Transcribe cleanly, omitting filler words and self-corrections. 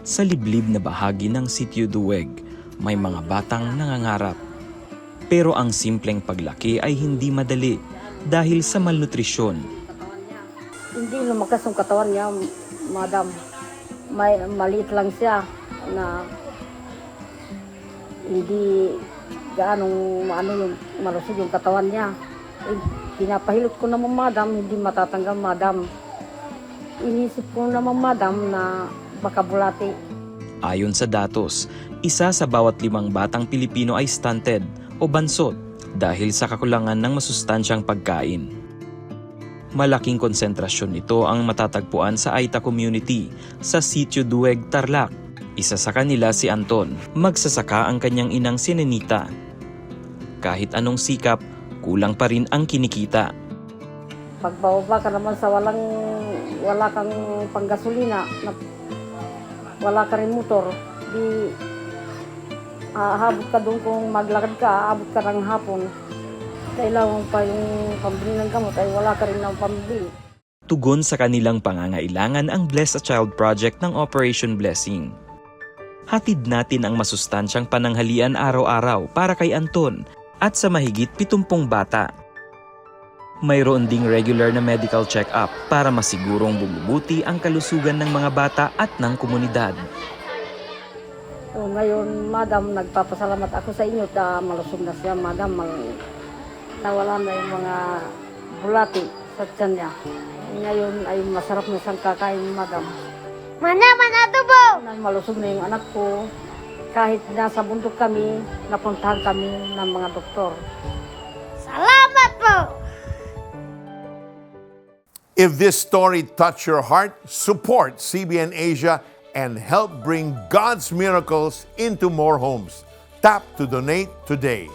Sa liblib na bahagi ng Sitio Duweg, may mga batang nangangarap. Pero ang simpleng paglaki ay hindi madali dahil sa malnutrisyon. Hindi lumakas ang katawan niya, madam. Maliit lang siya na hindi gaanong yung malusog yung katawan niya. Pinapahilot ko naman, madam, hindi matatanggal, madam. Inisip ko naman, madam, na baka bulati. Ayon sa datos, isa sa bawat 5 batang Pilipino ay stunted o bansot dahil sa kakulangan ng masustansyang pagkain. Malaking konsentrasyon nito ang matatagpuan sa Aita Community sa Sitio Duweg, Tarlac. Isa sa kanila si Anton, magsasaka ang kanyang inang si Nenita. Kahit anong sikap, kulang pa rin ang kinikita. Pagbababa ka naman sa wala kang panggasolina, wala ka rin motor, di aabot ka doon kung maglakad ka, aabot ka ng hapon. Kailangan pa yung pambili ng gamot ay wala ka rin ng pambili. Tugon sa kanilang pangangailangan ang Bless a Child Project ng Operation Blessing. Hatid natin ang masustansyang pananghalian araw-araw para kay Anton at sa mahigit 70 bata. Mayroon ding regular na medical check-up para masigurong bumubuti ang kalusugan ng mga bata at ng komunidad. So ngayon, madam, nagpapasalamat ako sa inyo na malusog na siya, madam. Nawala na yung mga bulati sa tiyan niya. Ngayon ay masarap na siyang kakain, madam. Mana Malusog na yung anak ko. Kahit nasa bundok kami, napuntahan kami ng mga doktor. Salamat po! If this story touched your heart, support CBN Asia and help bring God's miracles into more homes. Tap to donate today.